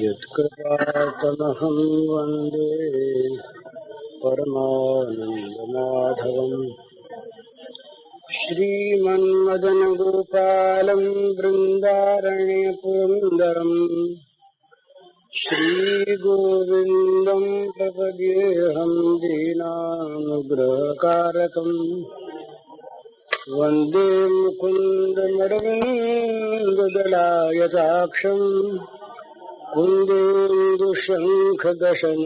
यत्कृपातमहं वन्दे परमानन्दमाधवम्। श्रीमन्मदनगोपालं बृन्दारण्यपुरन्दरम् श्रीगोविन्दं प्रपद्येऽहं दीनानुग्रहकारकम्। वन्दे मुकुन्दमरविन्ददलायताक्षम् कुन्देन्दुशङ्खदशनं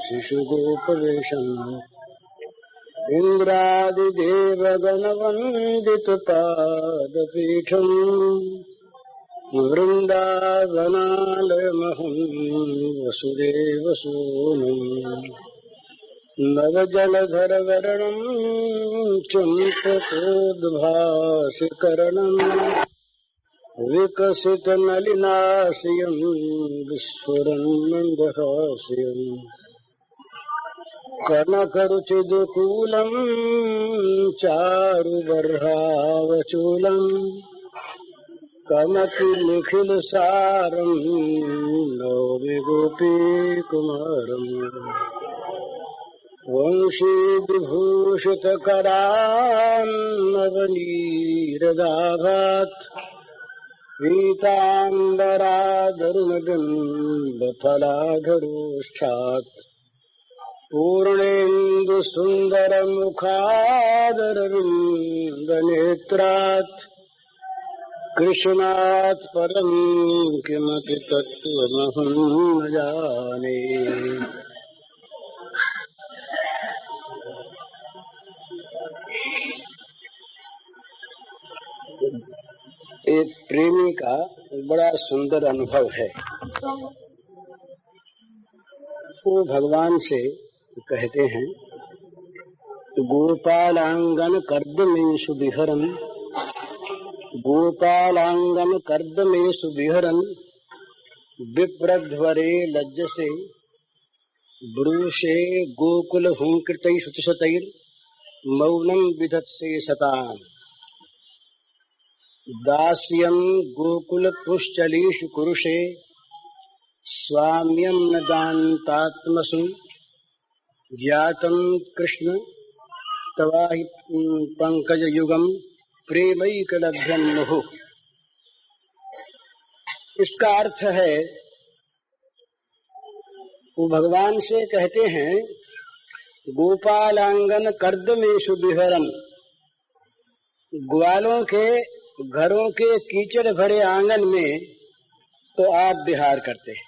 शिशुगोपवेशम्। इन्द्रादिदेवगणवन्दितपादपीठम् वृन्दावनालयमहं वसुदेवसूनुम्। नवजलधरवर्णं चम्पकोद्भासिकरणम् विकसितनलिनाशयं विस्फुरन्मन्दहास्यम्। कनकरुचिदुकूलं चारुबर्हावचूलम् कमपिनिखिलसारं नौमि गोपीकुमारम्। वंशीविभूषितकरान्नवनीरदाभात् पीताम्बरादरुणबिम्बफलाधरोष्ठात् पूर्णेन्दुसुन्दरमुखादरविन्दनेत्रात् कृष्णात् परं किमपि तत्त्वमहं न जाने। एक प्रेमी का बड़ा सुंदर अनुभव है। वो भगवान से कहते हैं, गोपालांगन कर्दमेषु विहरन्, गोपालांगन कर्दमेषु विहरन् विप्रध्वरे लज्जसे ब्रूषे गोकुल हुंकृतै शुचिशतैर् मौनं विधत्से सताम्। दास्यं गोकुल पुश्चलीषु कुरुषे स्वाम्यं न दान्तात्मसु। ज्ञातं कृष्ण तवाहि पंकजयुगं प्रेमैकलभ्यं मुहुः। इसका अर्थ है, वो भगवान से कहते हैं, गोपालांगन कर्दमेषु विहरन्, ग्वालों के घरों के कीचड़ भरे आंगन में तो आप विहार करते हैं,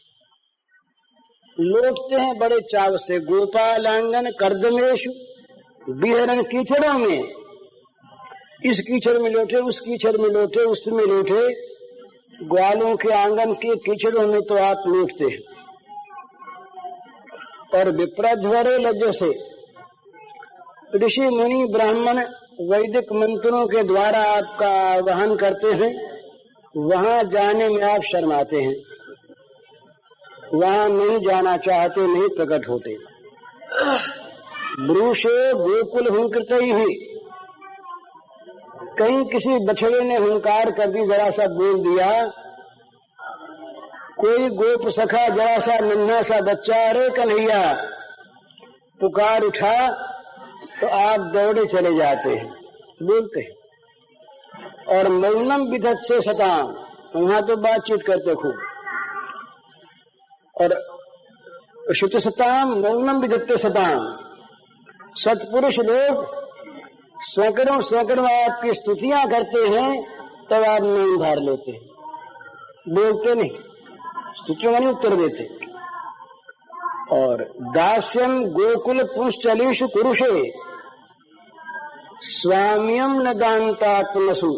लौटते हैं बड़े चाव से। गोपालांगन कर्दमेषु विहरन्, कीचड़ों में, इस कीचड़ में लौटे, उस कीचड़ में लौटे, उसमें लौटे, ग्वालों के आंगन के कीचड़ों में तो आप लौटते हैं। और विप्रध्वरे लज्जसे, ऋषि मुनि ब्राह्मण वैदिक मंत्रों के द्वारा आपका आवाहन करते हैं, वहां जाने में आप शर्माते हैं, वहां नहीं जाना चाहते, नहीं प्रकट होते। ब्रूषे गोकुल हुंकृतै ही, कहीं किसी बछड़े ने हुंकार कर दी, जरा सा बोल दिया, कोई गोप सखा जरा सा नन्हा सा बच्चा अरे कन्हैया पुकार उठा, तो आप दौड़े चले जाते हैं, बोलते हैं। और मौनम विधत्से सताम, वहां तो बातचीत करते खूब। और शुचिसताम मौनम विधत्ते सताम, सत्पुरुष लोग सैकड़ों सैकड़ों आपकी स्तुतियां करते हैं, तब आप मौन धार लेते हैं, बोलते नहीं, स्तुतियों नहीं उत्तर देते। और दास्यम गोकुल पुंश्चलीषु कुरुषे स्वाम्यम न दान्तात्मसु,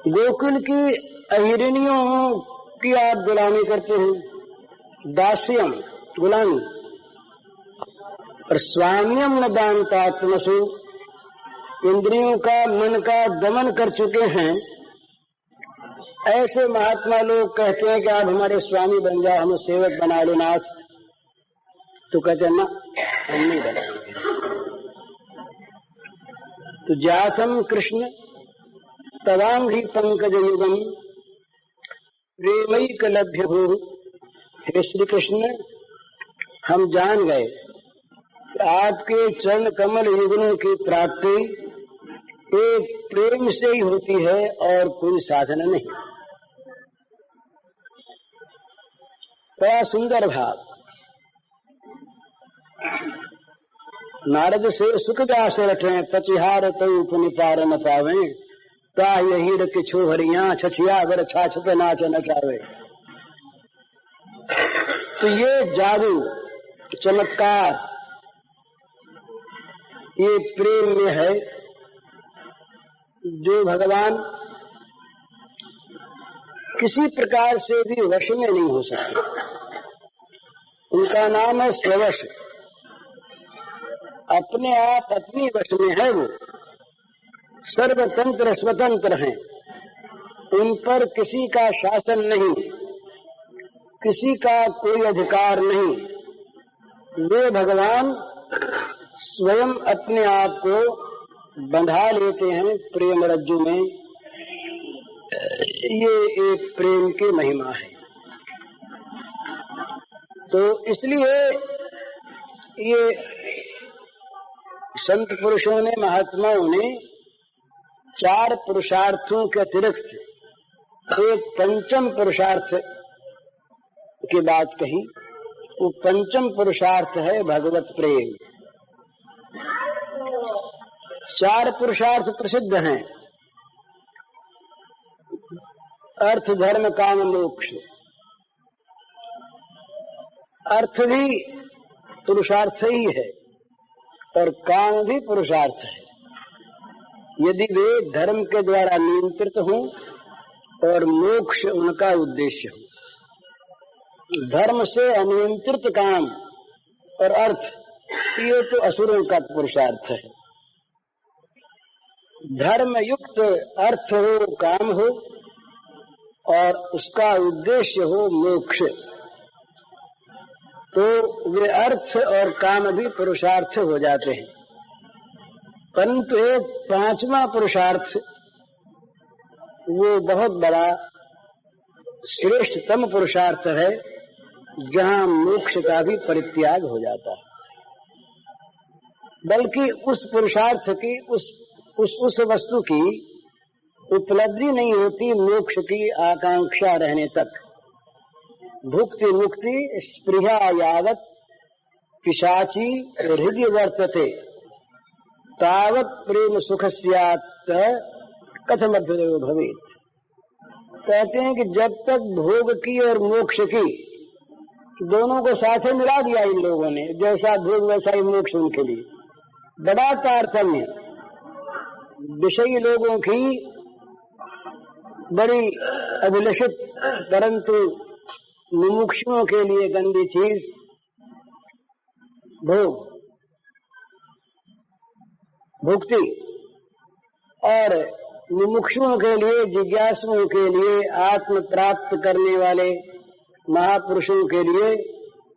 गोकुल की अहिरिणियों की आप गुलामी करते हैं, दास्यम गुलामी, और स्वाम्यम न दान्तात्मसु, इंद्रियों का मन का दमन कर चुके हैं। ऐसे महात्मा लोग कहते हैं कि आप हमारे स्वामी बन जाओ, हमें सेवक बना लो नाथ, तो कहते हैं ना, हम नहीं बनाएंगे। तो जातम कृष्ण तवांघ्रि पंकज युगम प्रेमैक लभ्य हो। हे श्री कृष्ण, हम जान गए कि आपके चरण कमल युगलों की प्राप्ति एक प्रेम से ही होती है और कोई साधन नहीं। बड़ा सुंदर भाव। नारद से सुख दास रखें पचिहार तऊ पुनि पार न पावे, ता यही रख छोहरिया छछिया वर छाछ पे नाच नचावे। तो ये जादू चमत्कार ये प्रेम में है, जो भगवान किसी प्रकार से भी वश में नहीं हो सकते। उनका नाम है स्ववश। अपने आप अपनी वश में है, वो सर्वतंत्र स्वतंत्र हैं। उन पर किसी का शासन नहीं, किसी का कोई अधिकार नहीं। वे भगवान स्वयं अपने आप को बंधा लेते हैं प्रेम रज्जु में। ये एक प्रेम की महिमा है। तो इसलिए ये संत पुरुषों ने, महात्माओं ने 4 पुरुषार्थों के अतिरिक्त एक पंचम पुरुषार्थ की बात कही। वो पंचम पुरुषार्थ है भगवत प्रेम। 4 पुरुषार्थ प्रसिद्ध हैं, अर्थ धर्म काम मोक्ष। अर्थ भी पुरुषार्थ ही है और काम भी पुरुषार्थ है। यदि वे धर्म के द्वारा नियंत्रित हों और मोक्ष उनका उद्देश्य हो। धर्म से अनियंत्रित काम और अर्थ, ये तो असुरों का पुरुषार्थ है। धर्म युक्त अर्थ हो, काम हो और उसका उद्देश्य हो मोक्ष, तो वे अर्थ और काम भी पुरुषार्थ हो जाते हैं। परंतु एक 5वां पुरुषार्थ, वो बहुत बड़ा श्रेष्ठतम पुरुषार्थ है, जहां मोक्ष का भी परित्याग हो जाता है। बल्कि उस पुरुषार्थ की, उस वस्तु की उपलब्धि नहीं होती मोक्ष की आकांक्षा रहने तक। भुक्ति मुक्ति स्पृहा यावत पिशाची हृदय वर्तते, तावत प्रेम सुख स्यात् कथम अभ्युदयो भवेत्। कहते हैं कि जब तक भोग की और मोक्ष की दोनों को साथ ही मिला दिया इन लोगों ने, जैसा भोग वैसा ही मोक्ष उनके लिए। बड़ा तारतम्य। विषयी लोगों की बड़ी अभिलषित परंतु मुमुक्षुओं के लिए गंदी चीज भोग, भुक्ति, और मुमुक्षुओं के लिए, जिज्ञासुओं के लिए, आत्म प्राप्त करने वाले महापुरुषों के लिए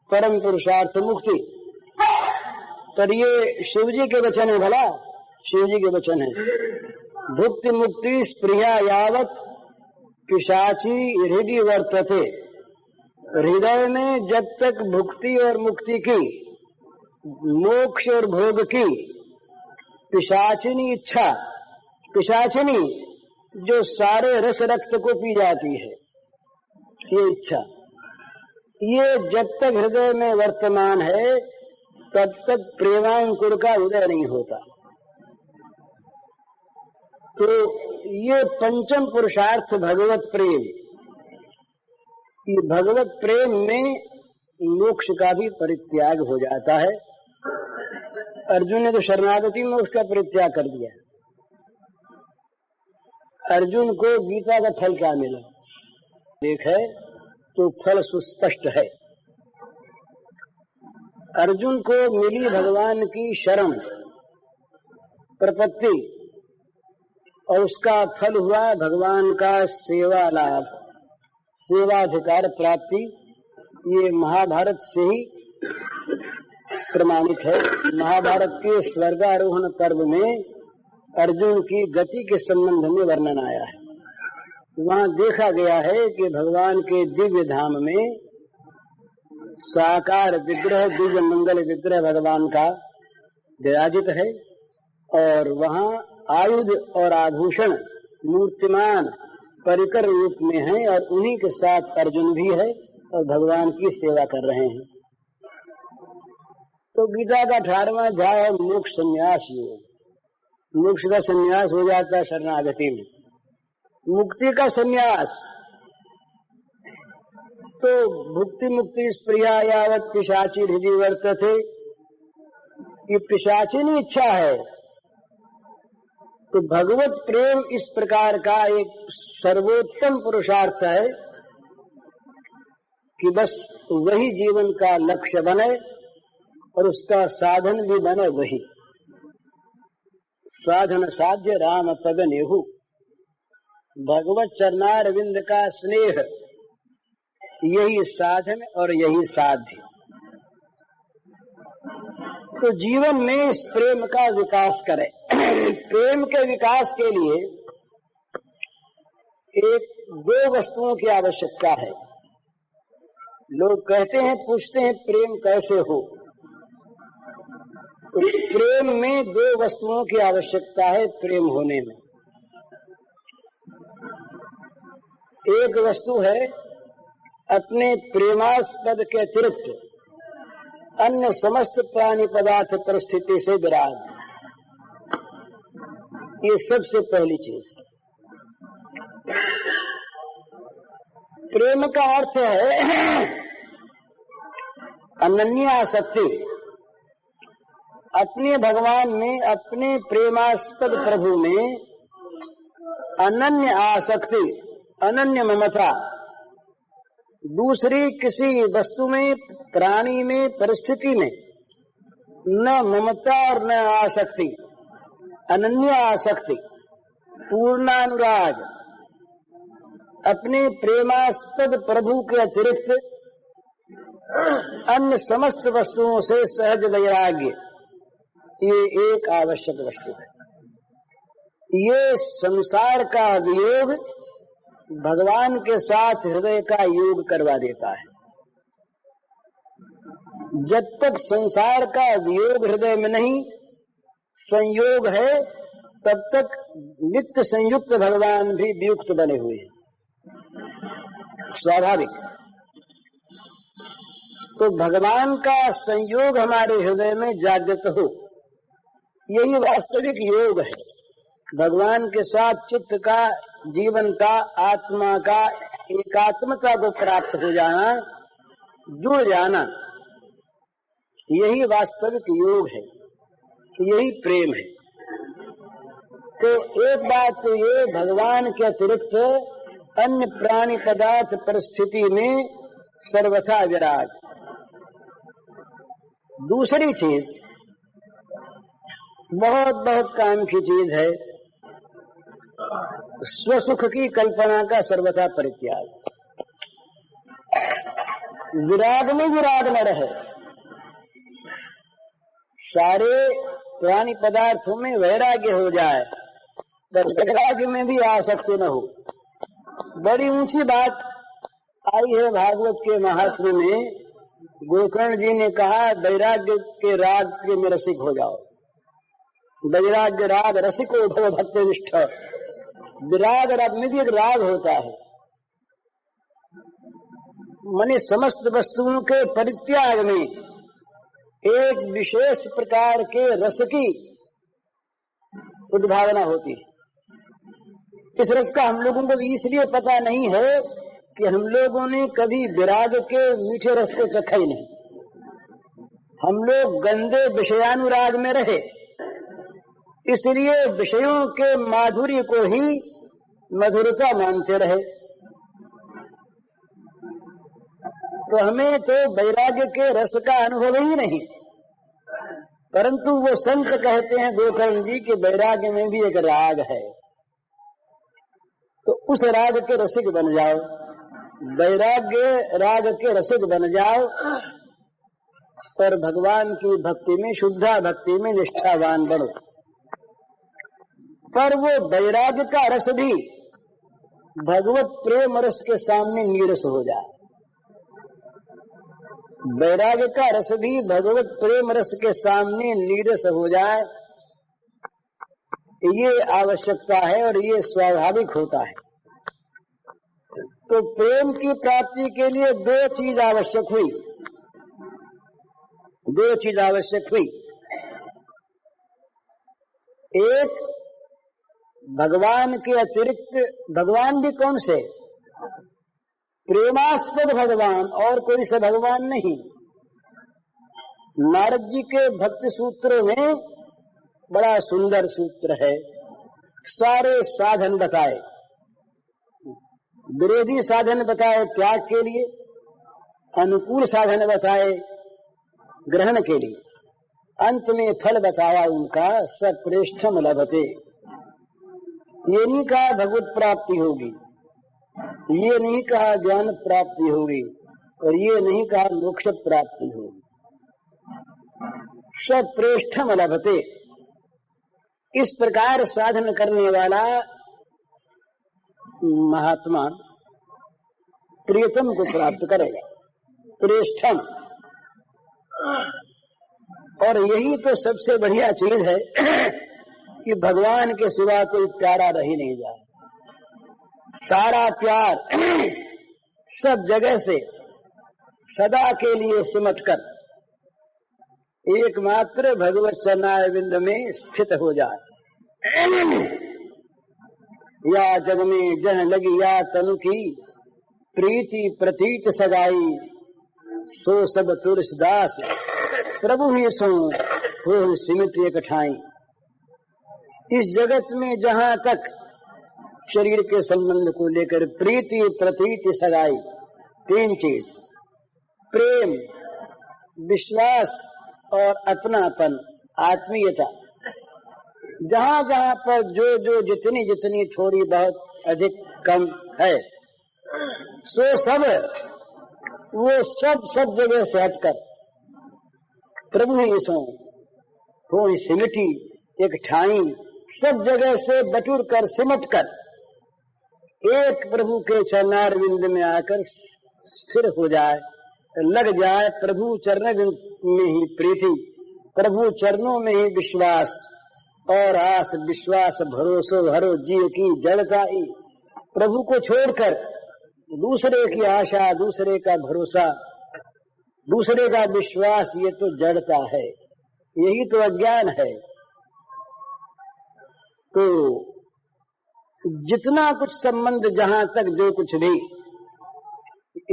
परम पुरुषार्थ मुक्ति। पर ये शिव जी के वचन है, भला शिव जी के वचन है। भुक्ति मुक्ति स्पृहा यावत पिशाची हृदय वर्तते। हृदय में जब तक भुक्ति और मुक्ति की, मोक्ष और भोग की पिशाचिनी इच्छा, पिशाचिनी जो सारे रस रक्त को पी जाती है, ये इच्छा, ये जब तक हृदय में वर्तमान है तब तक प्रेमांकुर का उदय नहीं होता। तो ये पंचम पुरुषार्थ भगवत प्रेम, ये भगवत प्रेम में मोक्ष का भी परित्याग हो जाता है। अर्जुन ने तो शरणागति में उसका परित्याग कर दिया। अर्जुन को गीता का फल क्या मिला देखे तो फल सुस्पष्ट है। अर्जुन को मिली भगवान की शरण प्रपत्ति और उसका फल हुआ भगवान का सेवा लाभ, सेवाधिकार प्राप्ति। ये महाभारत से ही प्रमाणित है। महाभारत के स्वर्गारोहण पर्व में अर्जुन की गति के संबंध में वर्णन आया है। वहां देखा गया है कि भगवान के दिव्य धाम में साकार विग्रह, दिव्य मंगल विग्रह भगवान का विराजित है और वहां आयुध और आभूषण मूर्तिमान परिकर रूप में है और उन्हीं के साथ अर्जुन भी है और भगवान की सेवा कर रहे हैं। तो गीता का 18वां अध्याय है मोक्ष संन्यास योग। मोक्ष का संन्यास हो जाता है शरणागति में, मुक्ति का संन्यास। तो भुक्ति मुक्ति स्प्रिया यावत पिशाची हृदय वर्तते, ये पिशाचिनी इच्छा है। तो भगवत प्रेम इस प्रकार का एक सर्वोत्तम पुरुषार्थ है कि बस वही जीवन का लक्ष्य बने और उसका साधन भी बने वही। साधन साध्य राम पद नेहु, भगवत चरणारविंद का स्नेह यही साधन और यही साध्य। तो जीवन में इस प्रेम का विकास करें। प्रेम के विकास के लिए दो वस्तुओं की आवश्यकता है। लोग कहते हैं, पूछते हैं प्रेम कैसे हो। तो प्रेम में दो वस्तुओं की आवश्यकता है प्रेम होने में। एक वस्तु है अपने प्रेमास्पद के अतिरिक्त अन्य समस्त प्राणी पदार्थ परिस्थिति से विराग, ये सबसे पहली चीज। प्रेम का अर्थ है अनन्य आसक्ति, अपने भगवान में, अपने प्रेमास्पद प्रभु में अनन्य आसक्ति, अनन्य ममता। दूसरी किसी वस्तु में, प्राणी में, परिस्थिति में न ममता और न आसक्ति, अनन्य आसक्ति, पूर्णानुराग। अपने प्रेमास्पद प्रभु के अतिरिक्त अन्य समस्त वस्तुओं से सहज वैराग्य, ये एक आवश्यक वस्तु है। ये संसार का वियोग भगवान के साथ हृदय का योग करवा देता है। जब तक संसार का वियोग हृदय में नहीं, संयोग है, तब तक नित्य संयुक्त भगवान भी वियुक्त बने हुए हैं, स्वाभाविक। तो भगवान का संयोग हमारे हृदय में जागृत हो, यही वास्तविक योग है। भगवान के साथ चित्त का, जीवन का, आत्मा का एकात्मता को प्राप्त हो जाना, जुड़ जाना, यही वास्तविक योग है, यही प्रेम है। तो एक बात तो ये, भगवान के अतिरिक्त अन्य प्राणी पदार्थ परिस्थिति में सर्वथा विराग। दूसरी चीज बहुत बहुत काम की चीज है, स्वसुख की कल्पना का सर्वथा परित्याग। विराग में विराग न रहे, सारे प्राणी पदार्थों में वैराग्य हो जाए, पर वैराग्य में भी आसक्ति न हो। बड़ी ऊंची बात आई है भागवत के महात्म्य में। गोकर्ण जी ने कहा, वैराग्य के राग के में रसिक हो जाओ। वैराग्य राग रसिको भव भक्तनिष्ठ। विराग राग में भी एक राग होता है, माने समस्त वस्तुओं के परित्याग में एक विशेष प्रकार के रस की उद्भावना होती है। इस रस का हम लोगों को इसलिए पता नहीं है कि हम लोगों ने कभी विराग के मीठे रस को चखा ही नहीं। हम लोग गंदे विषयानुराग में रहे, इसलिए विषयों के माधुर्य को ही मधुरता मानते रहे। तो हमें तो वैराग्य के रस का अनुभव ही नहीं। परंतु वो संत कहते हैं गोकर्ण जी कि वैराग्य में भी एक राग है, तो उस राग के रसिक बन जाओ, वैराग्य राग के रसिक बन जाओ, पर भगवान की भक्ति में, शुद्धा भक्ति में निष्ठावान बनो। पर वो वैराग्य का रस भी भगवत प्रेम रस के सामने नीरस हो जाए। वैराग्य का रस भी भगवत प्रेम रस के सामने नीरस हो जाए, ये आवश्यकता है और ये स्वाभाविक होता है। तो प्रेम की प्राप्ति के लिए दो चीज आवश्यक हुई। एक, भगवान के अतिरिक्त, भगवान भी कौन से? प्रेमास्पद भगवान, और कोई से भगवान नहीं। नारद जी के भक्ति सूत्रों में बड़ा सुंदर सूत्र है, सारे साधन बताए, विरोधी साधन बताए त्याग के लिए, अनुकूल साधन बताए ग्रहण के लिए, अंत में फल बताया उनका, सप्रेष्ठम लभते। ये नहीं कहा भगवत प्राप्ति होगी, ये नहीं कहा ज्ञान प्राप्ति होगी, और ये नहीं कहा मोक्ष प्राप्ति होगी। सप्रेष्ठम लभते, इस प्रकार साधन करने वाला महात्मा प्रियतम को प्राप्त करेगा, प्रेष्ठम। और यही तो सबसे बढ़िया चीज है कि भगवान के सिवा कोई प्यारा रह ही नहीं जाए। सारा प्यार सब जगह से सदा के लिए सिमटकर एकमात्र भगवत चरणारविंद में स्थित हो जाए। या जग में जह लगी या तनु की, प्रीति प्रतीत सगाई, सो सब तुलसीदास प्रभु ही सो हो सिमट एक ठाई। इस जगत में जहां तक शरीर के संबंध को लेकर प्रीति प्रतीति सगाई, तीन चीज, प्रेम, विश्वास और अपनापन, आत्मीयता, जहां जहां पर जो जो जितनी जितनी थोड़ी बहुत अधिक कम है, सो सब वो सब जगह से हटकर प्रभु ही सो हो सिमटी एक ठाई, सब जगह से बटुर कर सिमट कर एक प्रभु के चरणारविंद में आकर स्थिर हो जाए, लग जाए। प्रभु चरण में ही प्रीति, प्रभु चरणों में ही विश्वास, और आस विश्वास भरोसो हरो जीव की जड़ता ही। प्रभु को छोड़कर दूसरे की आशा, दूसरे का भरोसा, दूसरे का विश्वास, ये तो जड़ता है, यही तो अज्ञान है। तो जितना कुछ संबंध, जहां तक जो कुछ भी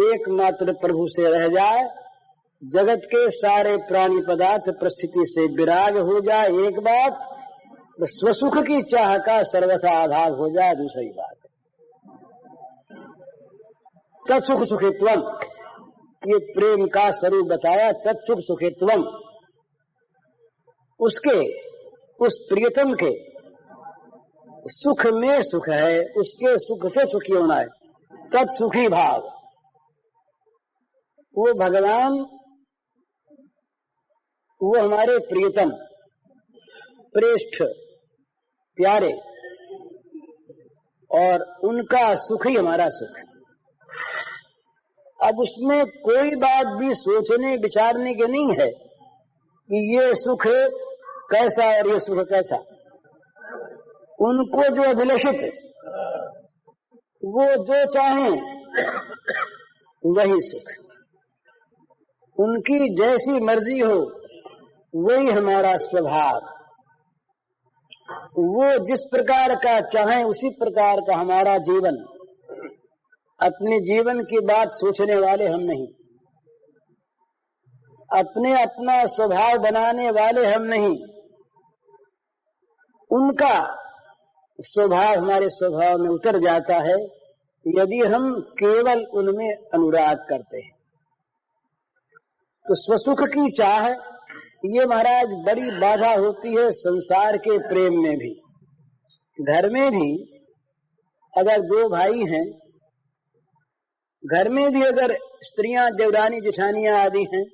एकमात्र प्रभु से रह जाए, जगत के सारे प्राणी पदार्थ परिस्थिति से विराग हो जाए, एक बात, स्वसुख की चाह का सर्वथा अभाव हो जाए, दूसरी बात तत्सुख सुखित्वम, ये प्रेम का स्वरूप बताया, तत्सुख सुखित्वम। उसके, उस प्रियतम के सुख में सुख है, उसके सुख से सुखी होना है, तत्सुखी भाव। वो भगवान, वो हमारे प्रियतम, प्रेष्ठ, प्यारे, और उनका सुख ही हमारा सुख। अब उसमें कोई बात भी सोचने विचारने की नहीं है कि ये सुख कैसा और ये सुख कैसा। उनको जो अभिलषित, वो जो चाहें वही सुख, उनकी जैसी मर्जी हो वही हमारा स्वभाव। वो जिस प्रकार का चाहें उसी प्रकार का हमारा जीवन। अपने जीवन की बात सोचने वाले हम नहीं, अपने अपना स्वभाव बनाने वाले हम नहीं, उनका स्वभाव हमारे स्वभाव में उतर जाता है यदि हम केवल उनमें अनुराग करते हैं। तो स्वसुख की चाह, ये महाराज बड़ी बाधा होती है संसार के प्रेम में भी। घर में भी अगर दो भाई हैं, घर में भी अगर स्त्रियां, देवरानी, जेठानियां आदि हैं,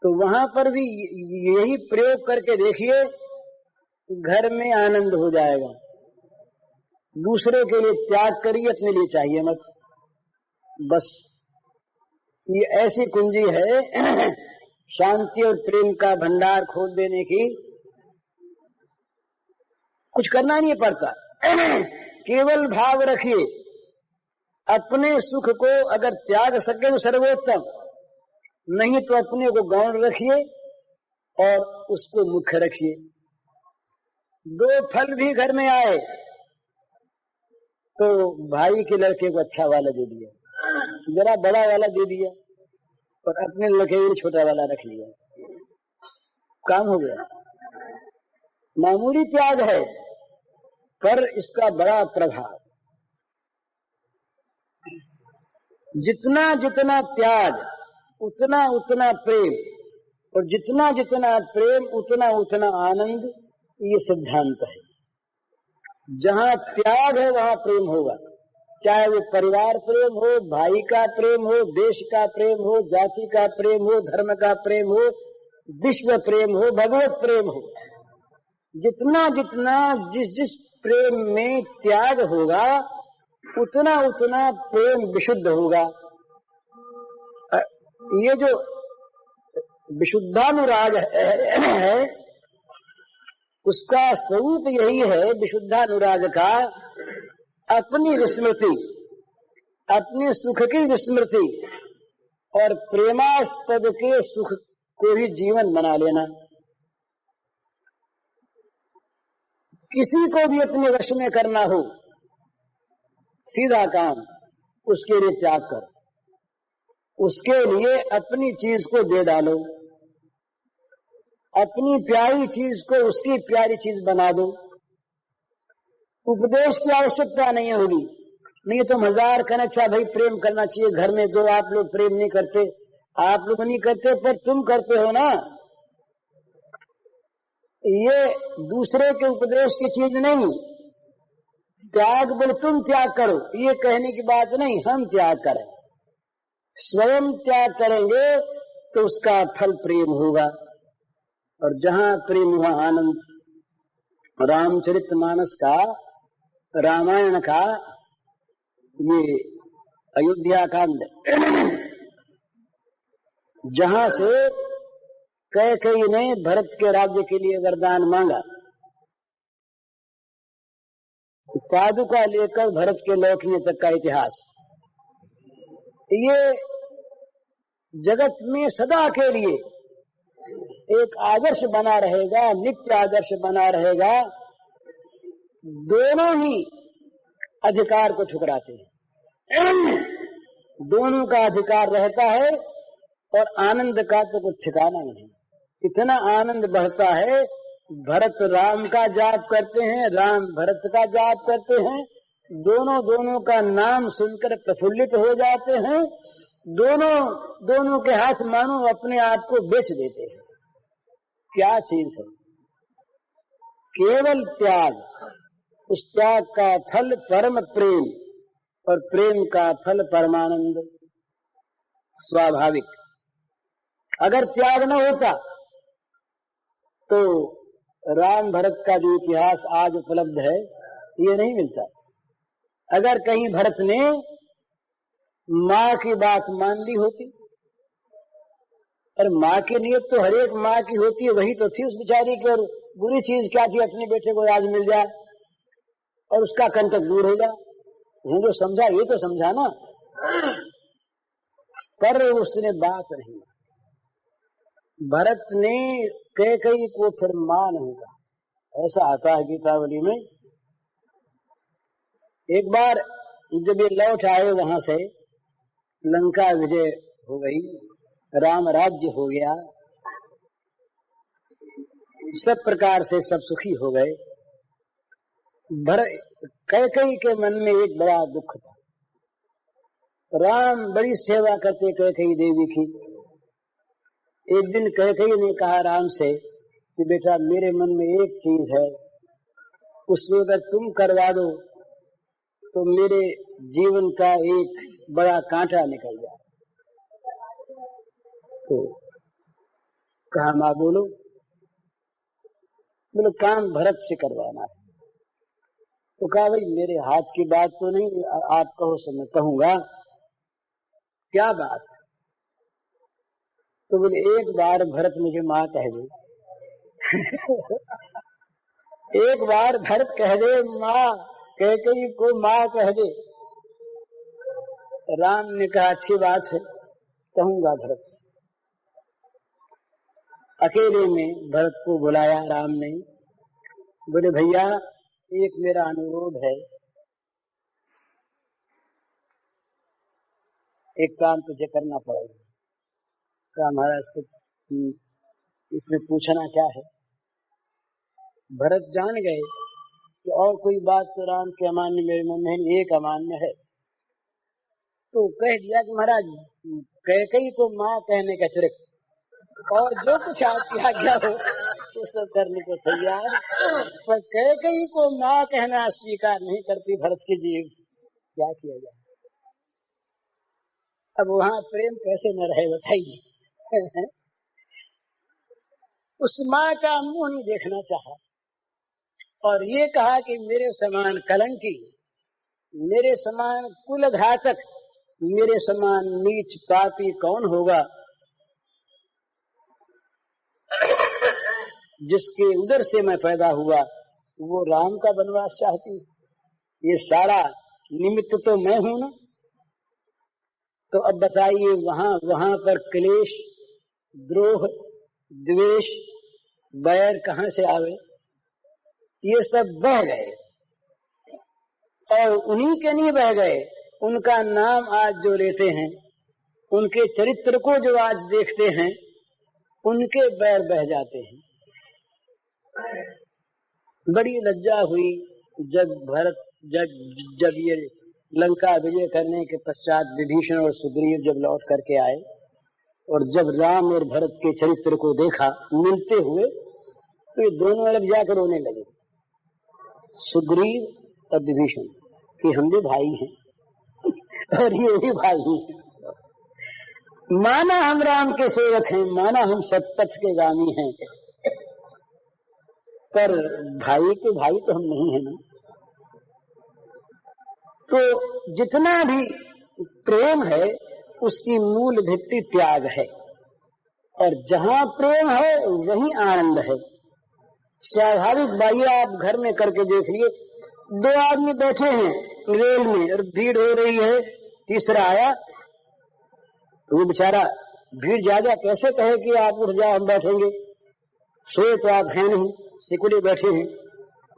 तो वहां पर भी यही प्रयोग करके देखिए घर में आनंद हो जाएगा। दूसरे के लिए त्याग करिए, अपने लिए चाहिए मत। बस ये ऐसी कुंजी है शांति और प्रेम का भंडार खोल देने की। कुछ करना नहीं पड़ता, केवल भाव रखिए। अपने सुख को अगर त्याग सके तो सर्वोत्तम, नहीं तो अपने को गौण रखिए और उसको मुख्य रखिए। दो फल भी घर में आए तो भाई के लड़के को अच्छा वाला दे दिया, जरा बड़ा वाला दे दिया, और अपने लड़के को छोटा वाला रख लिया, काम हो गया। मामूली त्याग है पर इसका बड़ा प्रभाव। जितना जितना त्याग उतना उतना प्रेम, और जितना जितना प्रेम उतना उतना आनंद, ये सिद्धांत है। जहां त्याग है वहां प्रेम होगा, चाहे वो परिवार प्रेम हो, भाई का प्रेम हो, देश का प्रेम हो, जाति का प्रेम हो, धर्म का प्रेम हो, विश्व प्रेम हो, भगवत प्रेम हो। जितना जितना जिस जिस प्रेम में त्याग होगा उतना उतना प्रेम विशुद्ध होगा। ये जो विशुद्धानुराग है उसका स्वरूप यही है, विशुद्धानुराग का अपनी विस्मृति, अपने सुख की विस्मृति और प्रेमास्पद के सुख को ही जीवन बना लेना। किसी को भी अपने वश में करना हो, सीधा काम, उसके लिए त्याग करो, उसके लिए अपनी चीज को दे डालो, अपनी प्यारी चीज को उसकी प्यारी चीज बना दो। उपदेश की आवश्यकता नहीं होगी, नहीं तो हजार कहना अच्छा भाई प्रेम करना चाहिए घर में, जो आप लोग प्रेम नहीं करते, आप लोग नहीं करते पर तुम करते हो ना, ये दूसरे के उपदेश की चीज नहीं। त्याग बोले तुम त्याग करो, ये कहने की बात नहीं, हम त्याग करें, स्वयं त्याग करेंगे तो उसका फल प्रेम होगा, और जहां प्रेम वहां आनंद। रामचरितमानस का, रामायण का ये अयोध्या कांड जहां से कैकेयी ने भरत के राज्य के लिए वरदान मांगा, पादुका लेकर भरत के लौटने तक का इतिहास, ये जगत में सदा के लिए एक आदर्श बना रहेगा, नित्य आदर्श बना रहेगा। दोनों ही अधिकार को ठुकराते हैं, दोनों का अधिकार रहता है, और आनंद का तो कुछ ठिकाना नहीं। इतना आनंद बढ़ता है, भरत राम का जाप करते हैं, राम भरत का जाप करते हैं, दोनों का नाम सुनकर प्रफुल्लित हो जाते हैं, दोनों के हाथ मानो अपने आप को बेच देते हैं। क्या चीज है? केवल त्याग, उस त्याग का फल परम प्रेम, और प्रेम का फल परमानंद स्वाभाविक। अगर त्याग न होता तो राम भरत का जो इतिहास आज उपलब्ध है ये नहीं मिलता। अगर कहीं भरत ने माँ की बात मान ली होती, पर माँ की नीयत तो हर एक माँ की होती है, वही तो थी उस बेचारी की, और बुरी चीज क्या थी अपने बेटे को आज मिल जाए और उसका कंटक दूर हो जाए। जो समझा ये तो समझा ना, पर उसने बात नहीं। भरत ने कैकेयी को फिर मां नहीं कहा। ऐसा आता है गीतावली में। एक बार जब ये लौट आए वहां से, लंका विजय हो गई, राम राज्य हो गया, सब प्रकार से सब सुखी हो गए। कैकेयी के मन में एक बड़ा दुख था। राम बड़ी सेवा करते कैकेयी देवी की। एक दिन कैकेयी ने कहा राम से कि बेटा मेरे मन में एक चीज है, उसमें अगर तुम करवा दो तो मेरे जीवन का एक बड़ा कांटा निकल जाए। तो कहा मां बोलो। बोले काम भरत से करवाना है। तो कहा भाई मेरे हाथ की बात तो नहीं, आप कहो सो मैं कहूंगा, क्या बात? तो बोले एक बार भरत मुझे माँ कह दे। एक बार भरत कह दे माँ, कैकेयी को माँ कह दे। राम ने कहा अच्छी बात है, कहूंगा भरत से। अकेले में भरत को बुलाया राम ने। बोले भैया एक मेरा अनुरोध है, एक काम तुझे करना पड़ेगा। कहा महाराज तो इसमें पूछना क्या है? भरत जान गए कि और कोई बात तो राम के अमान्य मेरे मन में एक अमान्य है। तो कह दिया कि महाराज कैकेयी को माँ कहने का अतिरिक्त और जो कुछ आपकी आज्ञा हो वो सब करने को तैयार, पर कैकेयी को माँ कहना स्वीकार नहीं करती भरत की जीव। क्या किया जाए? अब वहां प्रेम कैसे न रहे बताइए। उस माँ का मुंह नहीं देखना चाहा और ये कहा कि मेरे समान कलंकी, मेरे समान कुलघातक, मेरे समान नीच पापी कौन होगा जिसके उदर से मैं पैदा हुआ वो राम का वनवास चाहती। ये सारा निमित्त तो मैं हूं ना। तो अब बताइए वहां पर क्लेश, द्रोह, द्वेष, बैर कहां से आवे? ये सब बह गए और उन्हीं के नहीं बह गए, उनका नाम आज जो लेते हैं, उनके चरित्र को जो आज देखते हैं, उनके बैर बह जाते हैं। बड़ी लज्जा हुई जब ये लंका विजय करने के पश्चात विभीषण और सुग्रीव जब लौट करके आए और जब राम और भरत के चरित्र को देखा मिलते हुए, तो ये दोनों अलग जाकर रोने लगे। सुग्रीव और विभीषण कि हम भी भाई हैं और ये भी भाई हैं। माना हम राम के सेवक हैं, माना हम सतपथ के गामी हैं, पर भाई के भाई तो हम नहीं है ना। तो जितना भी प्रेम है उसकी मूल भित्ति त्याग है और जहां प्रेम है वहीं आनंद है। स्वाभाविक बाई आप घर में करके देखिए, दो आदमी बैठे हैं रेल में और भीड़ हो रही है, तीसरा आया तो वो बेचारा भीड़ ज्यादा कैसे कहे कि आप उठ जाओ हम बैठेंगे, सोए तो आप हैं नहीं, सिकुड़े बैठे हैं।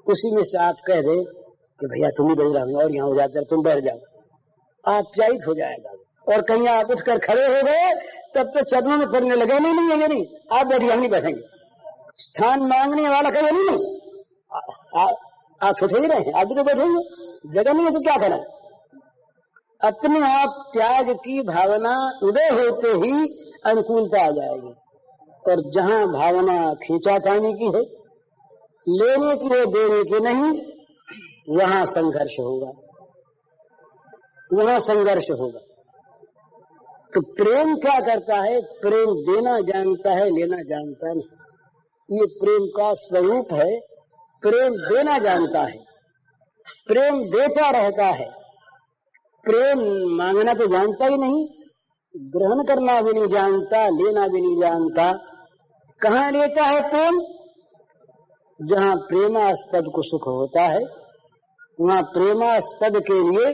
उसी में से आप कह दे कि भैया तुम ही बैठ रहा और यहाँ हो जाता तुम बैठ जाओ, आप जायज हो जाएगा। और कहीं आप उठकर खड़े हो गए तब तो चरणों में पड़ने लगे, नहीं आप बैठिए हम नहीं बैठेंगे। स्थान मांगने वाला कहे नहीं, आप उठ ही रहे हैं, आप भी तो बैठेंगे, जगह नहीं है तो क्या करें। अपने आप त्याग की भावना उदय होते ही अनुकूलता आ जाएगी। और जहां भावना खींचातानी की है, लेने की है देने की नहीं, वहां संघर्ष होगा, वहां संघर्ष होगा। तो प्रेम क्या करता है? प्रेम देना जानता है, लेना जानता नहीं। ये प्रेम का स्वरूप है। प्रेम देना जानता है, प्रेम देता रहता है। प्रेम मांगना तो जानता ही नहीं, ग्रहण करना भी नहीं जानता, लेना भी नहीं जानता। कहां लेता है प्रेम? जहां प्रेमास्पद को सुख होता है वहां प्रेमास्पद के लिए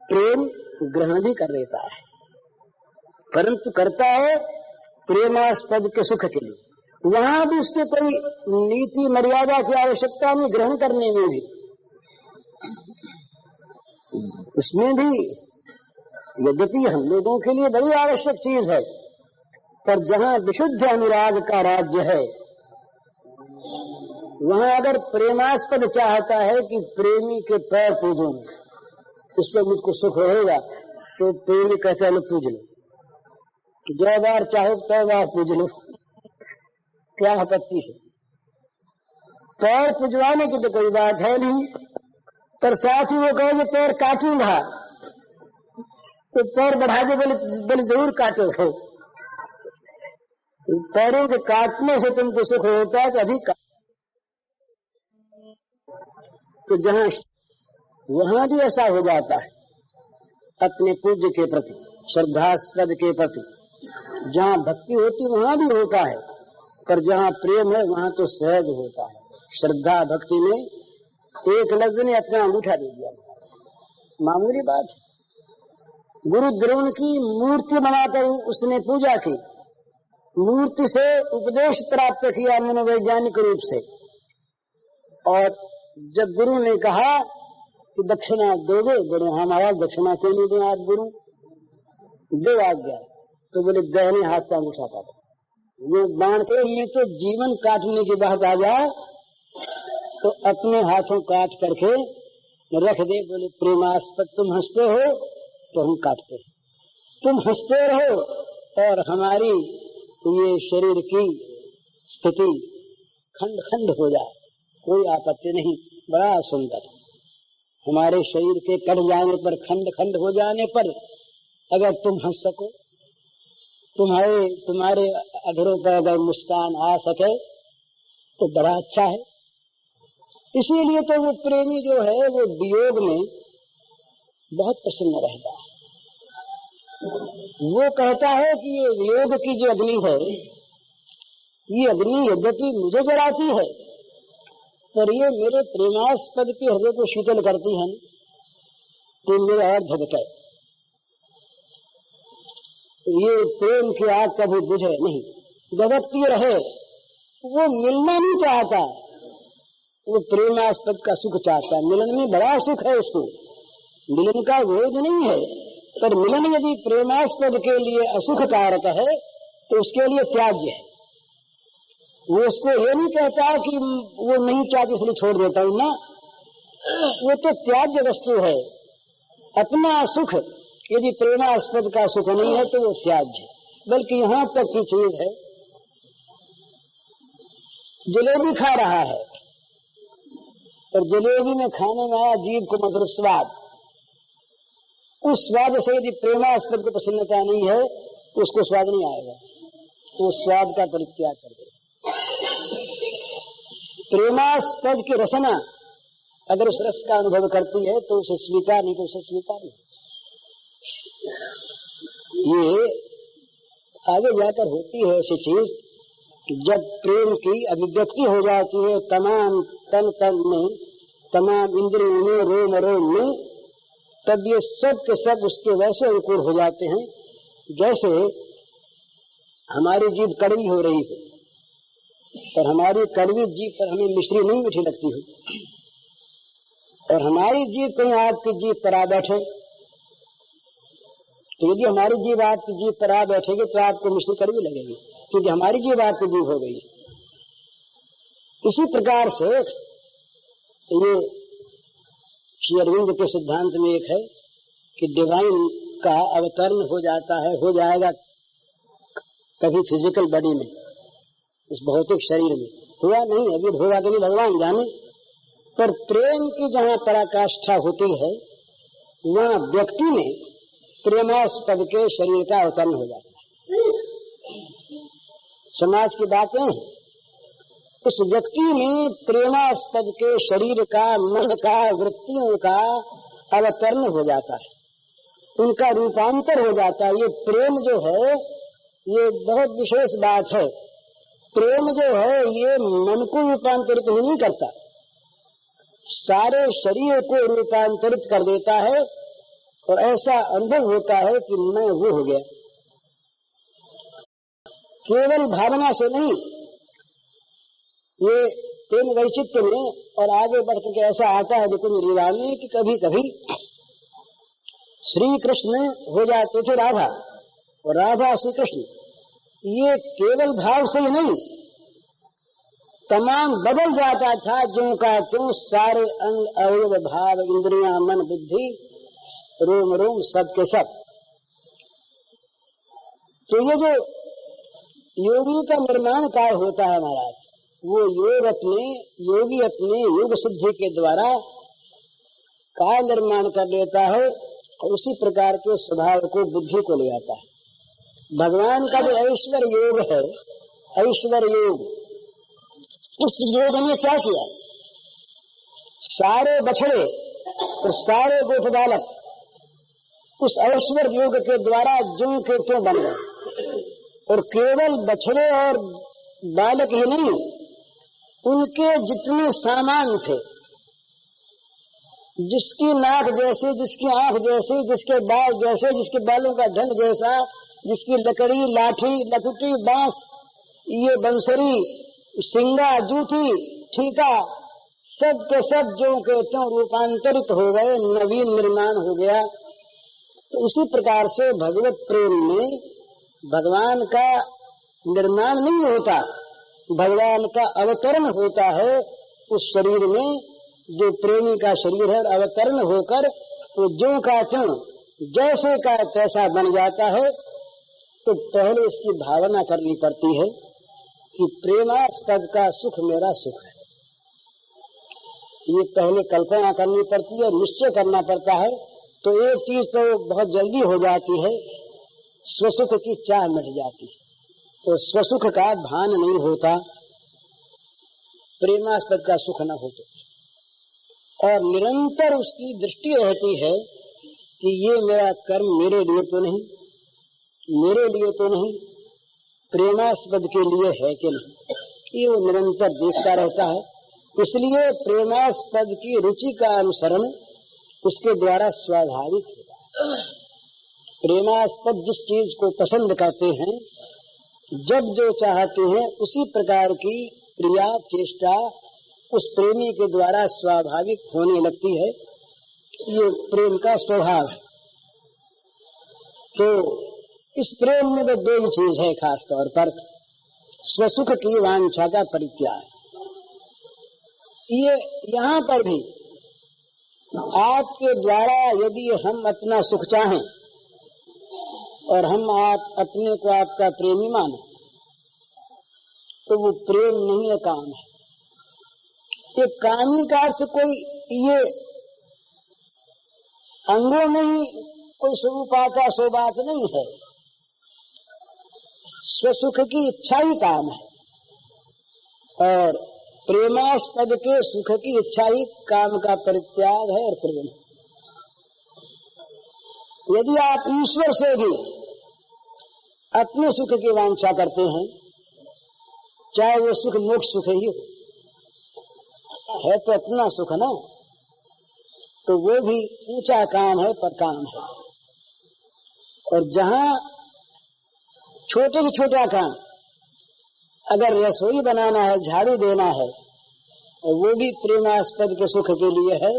प्रेम ग्रहण भी कर लेता है, परंतु करता है प्रेमास्पद के सुख के लिए। वहां भी उसके कोई नीति मर्यादा की आवश्यकता नहीं, ग्रहण करने में भी, उसमें भी यद्यपि हम लोगों के लिए बड़ी आवश्यक चीज है, पर जहां विशुद्ध अनुराग का राज्य है वहां अगर प्रेमास्पद चाहता है कि प्रेमी के पैर पूजूं, उससे मुझको सुख होगा, तो प्रेमी कहता है पूज लो, जो बार चाहो तो बार पूज लो, क्या आपत्ति है। पैर पुजवाने की तो कोई बात है नहीं, पर साथ ही वो कहे पैर काटूंगा, तो पैर बढ़ा के बोले जरूर काटो। पैरों के काटने से तुमको सुख होता है तो अधिक तो जहाँ वहां भी ऐसा हो जाता है अपने पूज्य के प्रति, श्रद्धास्पद के प्रति। जहाँ भक्ति होती वहां भी होता है, पर जहाँ प्रेम है वहां तो सहज होता है। श्रद्धा भक्ति में एकलव्य ने अपना अंगूठा दे दिया, मामूली बात है। गुरु द्रोण की मूर्ति बनाकर उसने पूजा की, मूर्ति से उपदेश प्राप्त किया मनोवैज्ञानिक रूप से। और जब गुरु ने कहा कि दक्षिणा दोगे, बोले हमारा दक्षिणा क्यों नहीं दें आप गुरु, दो आज्ञा। तो बोले दाहिने हाथ का अंगूठा काटो। ये बांधते में तो जीवन काटने की बात आ जाए तो अपने हाथों काट करके रख दे। बोले प्रेमास्पद तुम हंसते हो तो हम काटते हैं, तुम हंसते रहो और हमारी ये शरीर की स्थिति खंड खंड हो जाए, कोई आपत्ति नहीं। बड़ा सुंदर, हमारे शरीर के कट जाने पर, खंड खंड हो जाने पर अगर तुम हंस सको, तुम्हारे अधरों पर अगर मुस्कान आ सके तो बड़ा अच्छा है। इसीलिए तो वो प्रेमी जो है वो वियोग में बहुत प्रसन्न रहता है। वो कहता है कि ये वियोग की जो अग्नि है, ये अग्नि यद्यपि मुझे जलाती है पर ये मेरे प्रेमास्पद के हृदय को शीतल करती है, तो मेरा और झटके। ये प्रेम की आग कभी बुझे नहीं, दबकती रहे। वो मिलना नहीं चाहता, वो प्रेमास्पद का सुख चाहता है। मिलन में बड़ा सुख है उसको, मिलन का विरोध नहीं है, पर मिलन यदि प्रेमास्पद के लिए असुख कारक है तो उसके लिए त्याज्य है। वो उसको ये नहीं कहता कि वो नहीं चाहती इसलिए छोड़ देता हूं ना, वो तो त्याज्य वस्तु है। अपना सुख यदि प्रेमास्पद का सुख नहीं है तो वो त्याज्य। बल्कि यहां तक की चीज है, जलेबी खा रहा है और जलेबी में खाने में आया जीभ को मधुर स्वाद, उस स्वाद से यदि प्रेमास्पद को प्रसन्नता नहीं है तो उसको स्वाद नहीं आएगा, तो स्वाद का परित्याग कर दे। प्रेमास्पद की रसना अगर उस रस का अनुभव करती है तो उसे स्वीकार, नहीं तो उसे स्वीकार नहीं। ये आगे जाकर होती है ऐसी चीज, जब प्रेम की अभिव्यक्ति हो जाती है तमाम तन तन में, तमाम इंद्रियों में, रोम रोम में, तब ये सब के सब उसके वैसे अंकुर हो जाते हैं जैसे हमारी जीभ कड़वी हो रही है, और हमारी कड़वी जीभ पर हमें मिश्री नहीं मीठी लगती हो, और हमारी जीभ कहीं आपकी जीभ पर आ बैठे, तो यदि हमारी जीभ आपकी जीभ पर आ बैठेगी तो आपको मिश्री कड़वी लगेगी, क्योंकि हमारी जीभ आपकी जीभ हो गई। इसी प्रकार से ये श्री अरविंद के सिद्धांत में एक है कि डिवाइन का अवतरण हो जाता है, हो जाएगा कभी फिजिकल बॉडी में, इस भौतिक शरीर में। हुआ नहीं, अभी होगा कभी भगवान जाने। पर प्रेम की जहाँ पराकाष्ठा होती है वहाँ व्यक्ति में प्रेमास्पद के शरीर का अवतरण हो जाता है। समाज की बातें हैं, उस व्यक्ति में प्रेमास्पद के शरीर का, मन का, वृत्तियों का अवतरण हो जाता है, उनका रूपांतर हो जाता है। ये प्रेम जो है ये बहुत विशेष बात है। प्रेम जो है ये मन को रूपांतरित ही नहीं करता, सारे शरीर को रूपांतरित कर देता है, और ऐसा अनुभव होता है कि मैं वो हो गया। केवल भावना से नहीं, ये प्रेम वैचित्र्य में और आगे बढ़ के ऐसा आता है निकुंज लीला में कि कभी कभी श्री कृष्ण हो जाते थे राधा और राधा श्री कृष्ण। ये केवल भाव से ही नहीं, तमाम बदल जाता था, ज्यों का त्यों सारे अंग अवयव भाव इंद्रियां मन बुद्धि रोम रोम सब के सब। तो ये जो योगी का निर्माण काय होता है महाराज, वो योगी अपने योग सिद्धि के द्वारा काय निर्माण कर लेता है, और उसी प्रकार के स्वभाव को बुद्धि को ले आता है। भगवान का जो ऐश्वर्य योग है, ऐश्वर्य योग, उस योग में क्या किया, सारे बछड़े और सारे गोप बालक उस ऐश्वर्य योग के द्वारा ज्यों के त्यों बन गए। और केवल बछड़े और बालक ही नहीं, उनके जितने सामान थे, जिसकी नाक जैसे, जिसकी आंख जैसी, जिसके बाल जैसे, जिसके बालों का ढंग जैसा, जिसकी लकड़ी, लाठी, लकुटी, बांस, ये बंसरी, सिंगा, जूठी, ठीका, सब के सब ज्यों के त्यों रूपांतरित हो गए, नवीन निर्माण हो गया। तो इसी प्रकार से भगवत प्रेम में भगवान का निर्माण नहीं होता, भगवान का अवतरण होता है उस शरीर में, जो प्रेमी का शरीर है। अवतरण होकर वो ज्यों का त्यों, जैसे का तैसा बन जाता है। तो पहले इसकी भावना करनी पड़ती है कि प्रेमास्पद का सुख मेरा सुख है। ये पहले कल्पना करनी पड़ती है, निश्चय करना पड़ता है। तो एक चीज तो बहुत जल्दी हो जाती है, स्वसुख की चाह मिट जाती है, तो स्वसुख का भान नहीं होता, प्रेमास्पद का सुख न हो तो। और निरंतर उसकी दृष्टि रहती है कि ये मेरा कर्म मेरे लिए तो नहीं, मेरे लिए तो नहीं, प्रेमास्पद के लिए है कि नहीं, ये वो निरंतर देखता रहता है। इसलिए प्रेमास्पद की रुचि का अनुसरण उसके द्वारा स्वाभाविक होगा। प्रेमास्पद जिस चीज को पसंद करते हैं, जब जो चाहते हैं, उसी प्रकार की क्रिया चेष्टा उस प्रेमी के द्वारा स्वाभाविक होने लगती है। ये प्रेम का स्वभाव है। तो इस प्रेम में तो दो ही चीज है खास तौर पर, स्वसुख की वांछा का परित्याग। ये यहाँ पर भी आपके द्वारा यदि हम अपना सुख चाहें और हम आप अपने को आपका प्रेमी माने, तो वो प्रेम नहीं है, काम है। ये कामी का अर्थ कोई ये अंगों में ही कोई स्वरूप आता सो बात नहीं है। स्वसुख की इच्छा ही काम है और प्रेमास्पद के सुख की इच्छा ही काम का परित्याग है और प्रेम। यदि आप ईश्वर से भी अपने सुख की वांछा करते हैं, चाहे वो सुख मोक्ष सुख ही हो, है तो अपना सुख ना, तो वो भी ऊंचा काम है, पर काम है। और जहां छोटे से छोटा काम, अगर रसोई बनाना है, झाड़ू देना है, और वो भी प्रेमास्पद के सुख के लिए है,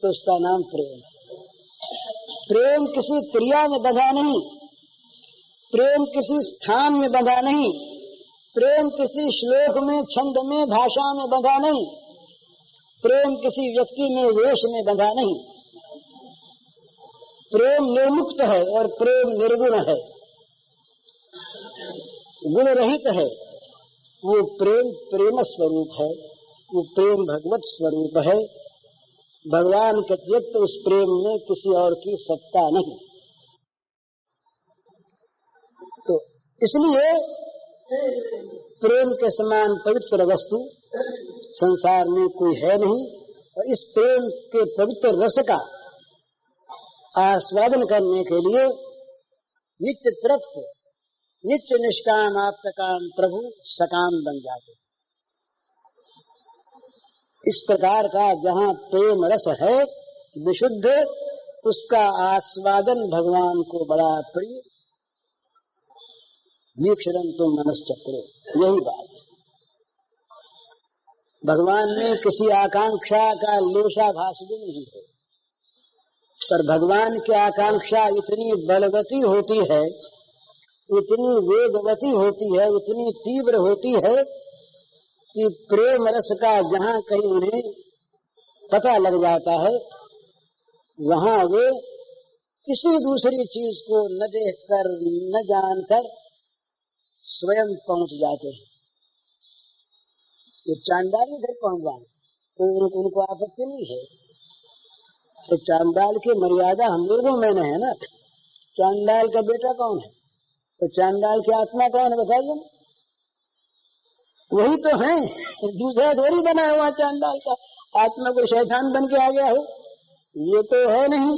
तो उसका नाम प्रेम है। प्रेम किसी क्रिया में बंधा नहीं, प्रेम किसी स्थान में बंधा नहीं, प्रेम किसी श्लोक में, छंद में, भाषा में बंधा नहीं, प्रेम किसी व्यक्ति में, वेश में बंधा नहीं। प्रेम निर्मुक्त है और प्रेम निर्गुण है, गुण रहित है। वो प्रेम प्रेम स्वरूप है, वो प्रेम भगवत स्वरूप है। भगवान के अतिरिक्त उस प्रेम में किसी और की सत्ता नहीं। तो इसलिए प्रेम के समान पवित्र वस्तु संसार में कोई है नहीं। और इस प्रेम के पवित्र रस का आस्वादन करने के लिए नित्य तृप्त, नित्य निष्काम आप्तकाम प्रभु सकाम बन जाते। इस प्रकार का जहाँ प्रेम रस है विशुद्ध, उसका आस्वादन भगवान को बड़ा प्रिय। वीक्षरं तो मनश्चक्रे, यही बात है। भगवान में किसी आकांक्षा का लेशाभास भी नहीं है, पर भगवान की आकांक्षा इतनी बलवती होती है, इतनी वेगवती होती है, इतनी तीव्र होती है कि प्रेम रस का जहाँ कहीं उन्हें पता लग जाता है, वहाँ वे किसी दूसरी चीज को न देखकर न जानकर स्वयं पहुंच जाते हैं। तो चांडाल इधर पहुंच जाए तो उनको आपत्ति नहीं है। तो चांडाल की मर्यादा हम लोगों में है ना। चांडाल का बेटा कौन है? तो चांडाल की आत्मा कौन है बताइए? वही तो है, दूसरा थोड़ी बना हुआ चांडाल का। आत्मा को शैतान बन के आ गया हो, ये तो है नहीं।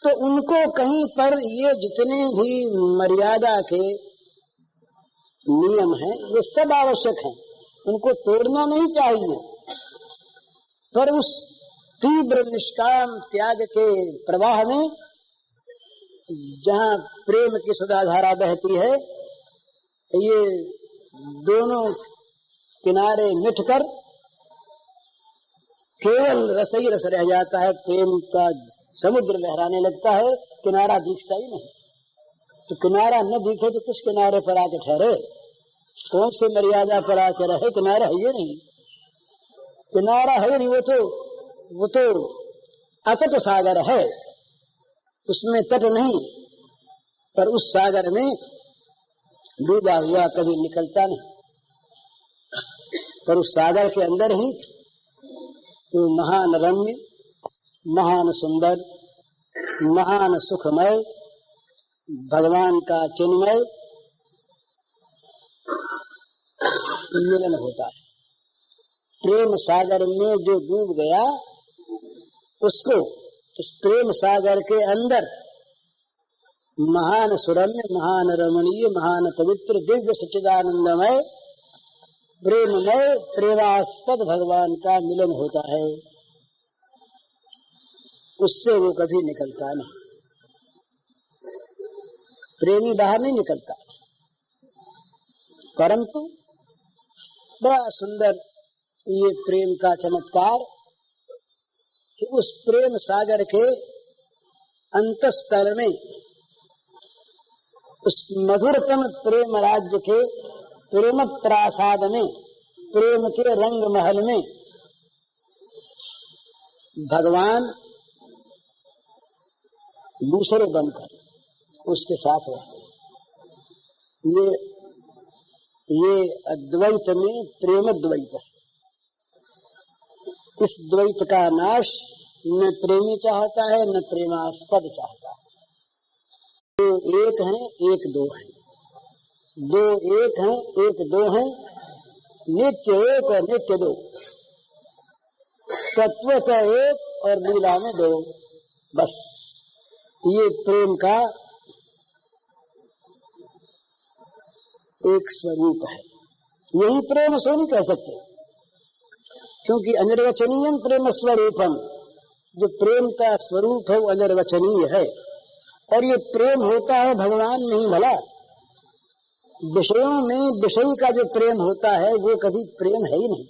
तो उनको कहीं पर ये जितने भी मर्यादा के नियम हैं ये सब आवश्यक हैं, उनको तोड़ना नहीं चाहिए। पर उस तीव्र निष्काम त्याग के प्रवाह में जहाँ प्रेम की सुधाधारा बहती है, ये दोनों किनारे मिटकर केवल रस ही रस रह जाता है। प्रेम का समुद्र लहराने लगता है, किनारा दिखता ही नहीं। तो किनारा न दिखे तो किस किनारे पर आके ठहरे, कौन से मर्यादा पर आके रहे? किनारा है ये नहीं, किनारा है नहीं, वो तो अतट सागर है, उसमें तट नहीं। पर उस सागर में डूबा हुआ कभी निकलता नहीं। पर उस सागर के अंदर ही वो महान रम्य, महान सुंदर, महान सुखमय भगवान का चिन्मय मिलन होता है। प्रेम सागर में जो डूब गया उसको उस प्रेम सागर के अंदर महान सुरम्य, महान रमणीय, महान पवित्र, दिव्य सच्चिदानंदमय, प्रेममय, प्रेमास्पद भगवान का मिलन होता है। उससे वो कभी निकलता नहीं, प्रेमी बाहर नहीं निकलता। परंतु बड़ा सुंदर ये प्रेम का चमत्कार कि उस प्रेम सागर के अंतस्तल में, उस मधुरतम प्रेम राज्य के प्रेम प्रासाद में, प्रेम के रंग महल में भगवान दूसरे बनकर उसके साथ रहते। ये अद्वैत में प्रेम द्वैत है। इस द्वैत का नाश न प्रेमी चाहता है न प्रेमास्पद चाहता है। दो एक हैं, एक दो हैं, दो एक हैं, एक दो हैं, नित्य एक और नित्य दो, तत्व का एक और लीला में दो। बस ये प्रेम का एक स्वरूप है। यही प्रेम सो नहीं कह सकते, क्योंकि अनिर्वचनीय प्रेम स्वरूपम, जो प्रेम का स्वरूप है वो अनिर्वचनीय है। और ये प्रेम होता है भगवान में ही भला। विषयों में विषय का जो प्रेम होता है वो कभी प्रेम है ही नहीं।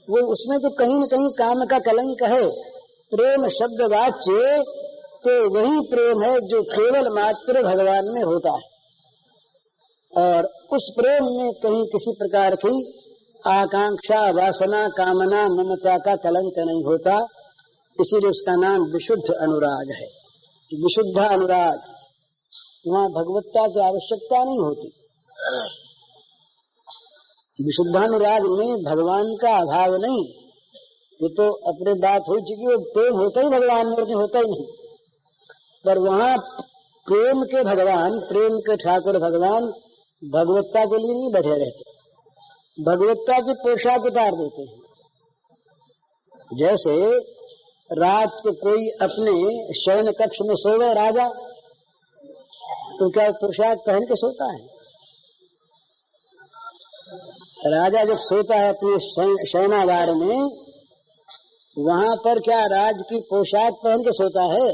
वो उसमें तो कहीं न कहीं काम का कलंक है। प्रेम शब्द वाच्य तो वही प्रेम है जो केवल मात्र भगवान में होता है, और उस प्रेम में कहीं किसी प्रकार की आकांक्षा, वासना, कामना, ममता का कलंक नहीं होता। इसीलिए उसका नाम विशुद्ध अनुराग है। विशुद्ध अनुराग, वहाँ भगवत्ता की आवश्यकता नहीं होती। विशुद्धानुराग में भगवान का अभाव नहीं। ये तो अपने बात हो चुकी है, प्रेम होता ही भगवान में, होता ही नहीं। पर वहाँ प्रेम के भगवान, प्रेम के ठाकुर भगवान भगवत्ता के लिए नहीं बैठे रहते, भगवत्ता की पोशाक उतार देते हैं। जैसे रात को कोई अपने शयन कक्ष में सो गए राजा, तो क्या पोशाक पहन के सोता है? राजा जब सोता है अपने शयनागार में, वहां पर क्या राज की पोशाक पहन के सोता है?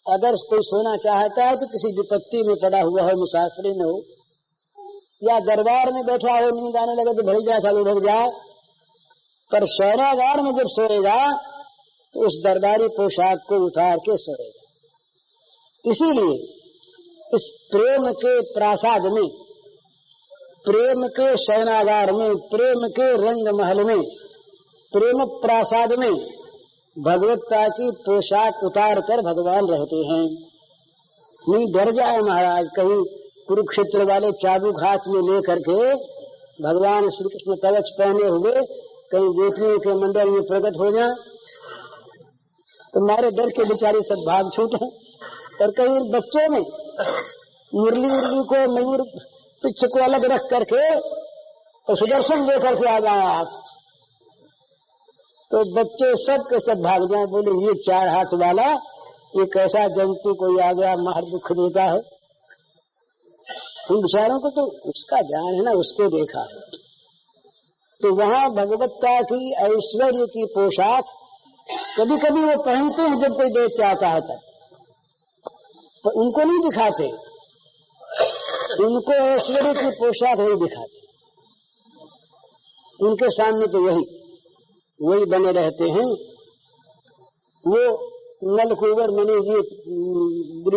अगर कोई सोना चाहता है तो किसी विपत्ति में पड़ा हुआ हो, मुसाफिरी में हो, या दरबार में बैठा हो, नींद आने लगे तो भरी जा चलो उधर जा। पर शयनागार में जब सोएगा तो उस दरबारी पोशाक को उतार के सोएगा। इसीलिए इस प्रेम के प्रासाद में, प्रेम के शयनागार में, प्रेम के रंग महल में, प्रेम प्रासाद में भगवत्ता की पोशाक उतार कर भगवान रहते हैं। नहीं डर जाए महाराज, कहीं कुरुक्षेत्र वाले चाबुक हाथ में लेकर के भगवान श्री कृष्ण कवच पहने हुए कहीं गोपियों के मंडल में प्रकट हो जाए तो मारे डर के बेचारे सब भाग छूटे। और कहीं बच्चों में मुरली उर्ली को, मयूर पिच्छ को अलग रख करके और सुदर्शन लेकर के आ जाए आप, तो बच्चे सब के सब भाग जाए, बोले ये 4 हाथ वाला ये कैसा जंतु कोई आ गया मार दुख देता है। उन बेचारों को तो उसका ज्ञान है ना, उसको देखा है। तो वहां भगवत्ता की ऐश्वर्य की पोशाक कभी कभी वो पहनते हैं जब कोई दैत्य आता है तब, तो उनको नहीं दिखाते, उनको ऐश्वर्य की पोशाक नहीं दिखाते, उनके सामने तो वही बने रहते हैं। वो नलकुबर मने ये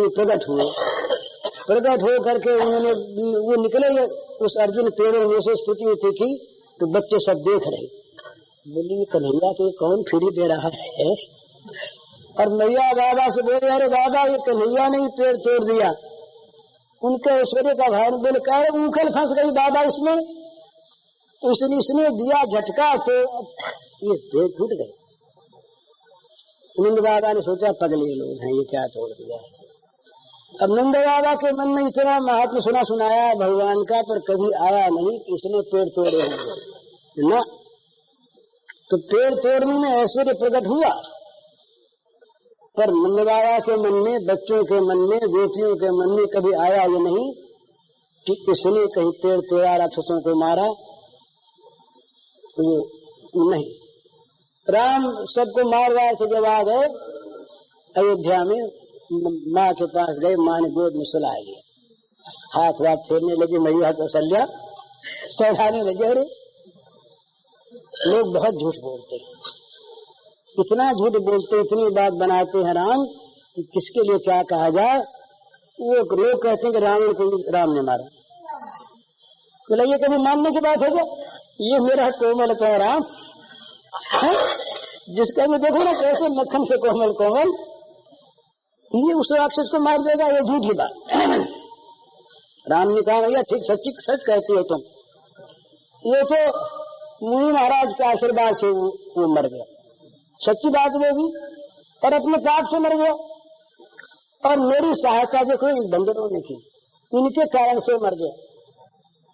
प्रकट हो करके उन्होंने वो निकले उस अर्जुन पेड़ों में से स्तुति हुई थी तो बच्चे सब देख रहे, बोली कन्हैया के कौन फ्री दे रहा है। और मैया बाबा से बोले अरे बाबा ये कन्हैया ने पेड़ तोड़ दिया। उनके ऐश्वर्य का भाव बोले कह उखल फंस गई बाबा इसमें, तो इसने दिया झटका तो ये पेड़ टूट गए। नंद बाबा ने सोचा पगले लोग हैं ये क्या तोड़ दिया। अब नंद बाबा के मन में इतना महात्मा सुनाया भगवान का, पर कभी आया नहीं कि इसने पेड़ तोड़े होंगे ना। तो पेड़ तोड़ने में ऐश्वर्य प्रकट हुआ, पर नंद बाबा के मन में, बच्चों के मन में, गोपियों के मन में कभी आया ये नहीं कि इसने कहीं पेड़ तोड़ा राक्षसों को मारा। तो नहीं, राम सबको मार रहा थे। जब आ गए अयोध्या में, माँ के पास गए, माँ ने गोद में सुला लिया, हाथ वाथ फेरने लगे, मैया कौशल्या सहलाने लगे। अरे लोग बहुत झूठ बोलते हैं, इतना झूठ बोलते, इतनी बात बनाते हैं राम कि किसके लिए क्या कहा जाए। वो लोग कहते हैं कि रावण को राम ने मारा, बोला ये कभी मानने की बात है क्या? ये मेरा कोमल का राम है, जिसका भी देखो ना कैसे मक्खन से कोमल कोमल, ये उस राक्षस को मार देगा, ये झूठी बात। राम ने कहा भैया ठीक सच कहती हो तुम, ये तो मुनि महाराज के आशीर्वाद से वो मर गया, सच्ची बात वो भी, और अपने पाप से मर गया। और मेरी सहायता देखो इन बंदरों ने की, इनके कारण से मर गया,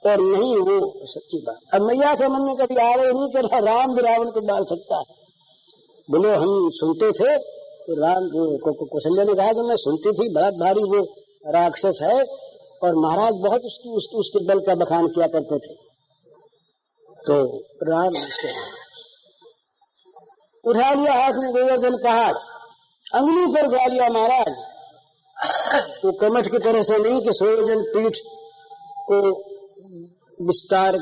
और नहीं वो सच्ची बात। अब मैया के मन में कभी आ रहे नहीं कि राम भी रावण को मार सकता है। बोलो हम सुनते थे तो राम कौशल्या ने कहा कि मैं सुनती थी बड़ा भारी वो राक्षस है, और महाराज बहुत उसके बल का बखान किया करते थे। तो राम उसको उठा लिया हाथ में गोवर्धन पहाड़, अंगुली पर गा लिया महाराज। तो कमठ की तरह से नहीं कि 100 जन पीठ को विस्तार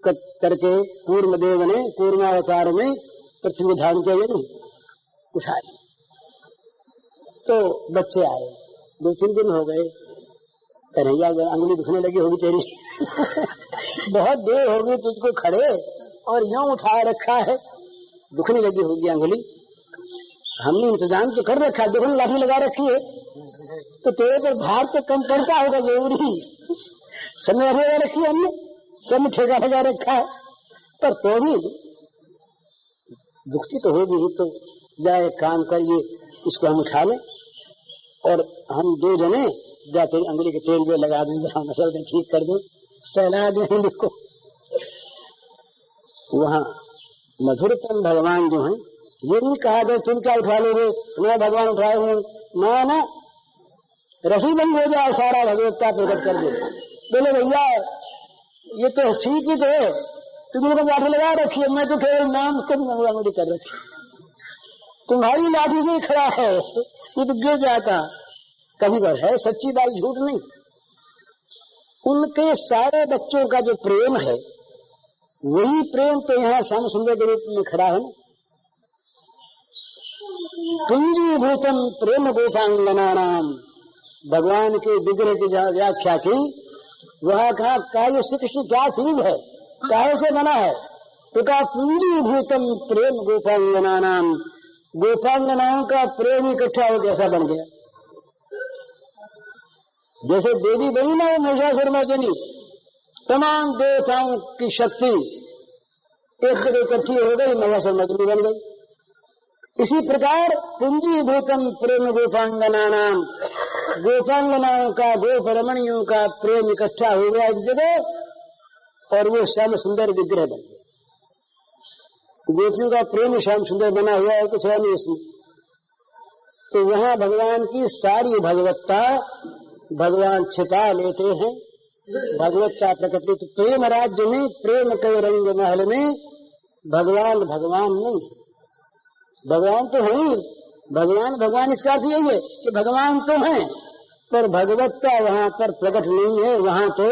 करके कूर्मदेव ने कूर्मावतार में पृथ्वी धारण किया, नहीं उठा लिया। तो बच्चे आए, 2-3 दिन हो गए, कन्हैया अंगुली दुखने लगी होगी तेरी बहुत देर हो गई तुझको खड़े और यूं उठा रखा है, दुखने लगी होगी अंगुली। हमने इंतजाम तो कर रखा, देखो लाठी लगा रखी है, तो तेरे पर भार तो कम पड़ता होगा जरूरी, समय लगा रखी है हमने, सब ठेका लगा रखा है, पर तो भी दुखती तो होगी ही। तो जाए काम करिए, इसको हम उठा लें और हम 2 जने जाकर अंगुली के तेल में लगा देंगे, हम असल में ठीक कर दें, सहला दें इसको। वहाँ मधुरतम भगवान जो हैं, ये नहीं कहा गया तुम क्या उठा लोगे, मैं भगवान उठाए हुए ना, रसी बंद हो जाए, सारा भगवत्ता प्रकट कर दे। बोले भैया ये तो ठीक ही थे, तुम लोगों को लाठी लगा रखी है, मैं तो केवल नाम को अंगुली कर रखी, तुम्हारी लाठी से खड़ा है, ये तो गिर जाता। कभी बार है सच्ची बात, झूठ नहीं। उनके सारे बच्चों का जो प्रेम है, वही प्रेम तो यहाँ श्याम सुंदर के रूप में खड़ा है। पुंजीभूतम प्रेम गोपांगना नाम, भगवान के विग्रह की व्याख्या की, वह कहा का ये श्री कृष्ण क्या चीज है, काहे से बना है, तो कहा पुंजीभूतम प्रेम गोपांगना नाम, गोपांगनाओं का प्रेम इकट्ठा हो कैसा बन गया। जैसे देवी बनी ना महिषासुरमर्दिनी, तमाम देवताओं की शक्ति एक जगह इकट्ठी हो गई, महिषासुरमर्दिनी बन गई। इसी प्रकार पुंजीभूतम प्रेम गोपांगना नाम, गोपांगनाओं का, गोपरमणियों का प्रेम इकट्ठा हो गया एक जगह, और वो श्याम सुंदर विग्रह बन गया। गोपियों का प्रेम श्याम सुंदर बना हुआ है, कुछ है नहीं इसमें। तो वहां भगवान की सारी भगवत्ता भगवान छिपा लेते हैं, भगवत्ता प्रकट। तो प्रेम राज्य में, प्रेम के रंग महल में भगवान भगवान नहीं, भगवान तो है ही, भगवान भगवान इसका अर्थ यही है कि भगवान तो है पर भगवत्ता वहां पर प्रकट नहीं है। वहां तो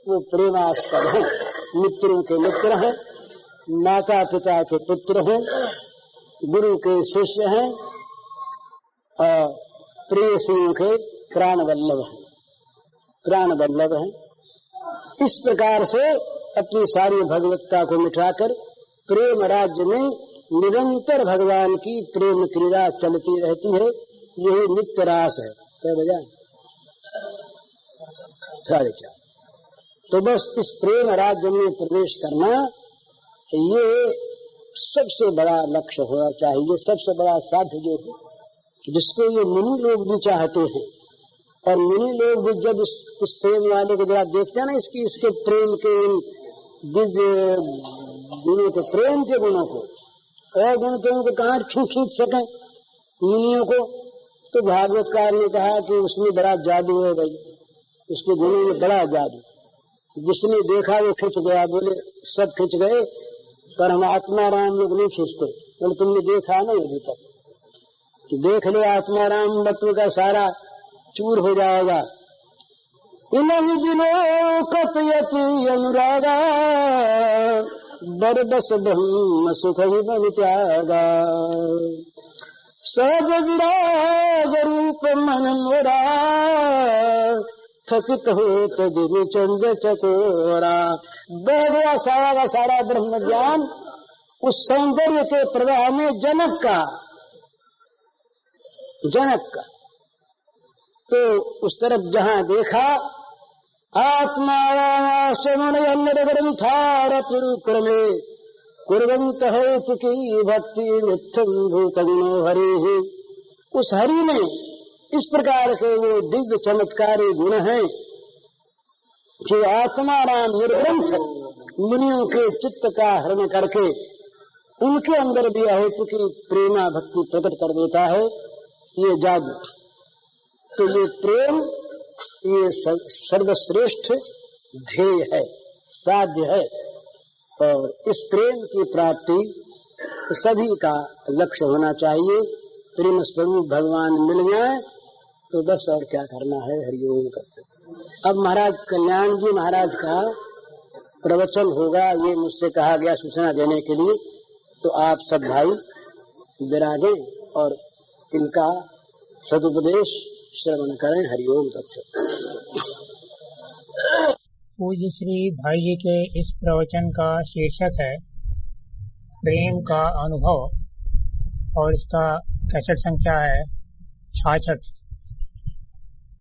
वो प्रेमास्पद है, मित्रों के मित्र हैं, माता पिता के पुत्र हैं, गुरु के शिष्य हैं और प्रेयसियों के प्राण वल्लभ हैं, प्राण वल्लभ हैं। इस प्रकार से अपनी सारी भगवत्ता को मिटाकर प्रेम राज्य में निरंतर भगवान की प्रेम क्रीड़ा चलती रहती है। यही नित्य रास है। क्या बजा 4:30। तो बस इस प्रेम राज्य में प्रवेश करना ये सबसे बड़ा लक्ष्य होना चाहिए, सबसे बड़ा साध्य जो है, जिसको ये मुनि लोग भी चाहते हैं। और मुनि लोग भी जब इस प्रेम वाले को जरा देखते हैं ना, इसके प्रेम के दिव्य गुणों को, प्रेम के गुणों को, और गुण तो उनको कहाँ खींच सकें मुनियों को। तो भागवतकार ने कहा कि उसमें बड़ा जादू है भाई, उसके गुणों में बड़ा जादू। जिसने देखा वो खिंच गया। बोले सब खिंच गए पर हम आत्मा राम लोग नहीं खींचते। बोले तुमने देखा नहीं अभी तक, तो देख लो आत्मा राम तत्व का सारा चूर हो जाएगा। इन्हीं दिनों कतयति अनुरागा बरबस ब्रह्म सुख ही बन त्यागा। सहज विराग रूप मन मोरा थकित हो तजि चंद चकोरा। बह गया सारा का सारा ब्रह्म ज्ञान उस सौंदर्य के प्रवाह में जनक का। तो उस तरफ जहां देखा आत्मा ग्रंथार पुरुक्रमे कुर्वंत हेतु की भक्ति नित्यं भूतगुणो हरि। उस हरि में इस प्रकार के वो दिव्य चमत्कारी गुण हैं कि आत्मा राम निर्ग्रंथ मुनियों के चित्त का हरण करके उनके अंदर भी अहेतु की प्रेमा भक्ति प्रकट कर देता है। ये जादू, तो ये प्रेम ये सर्वश्रेष्ठ ध्येय है, साध्य है। और इस प्रेम की प्राप्ति सभी का लक्ष्य होना चाहिए। प्रेम स्वरूप भगवान मिल जाए तो बस और क्या करना है, हरिओम करते। अब महाराज कल्याण जी महाराज का प्रवचन होगा, ये मुझसे कहा गया सूचना देने के लिए। तो आप सब भाई विराजें और इनका सदुपदेश श्रवण करें। हरिओम तत्सत। पूज्य श्री भाई जी के इस प्रवचन का शीर्षक है प्रेम का अनुभव और इसका कैसेट संख्या है 66।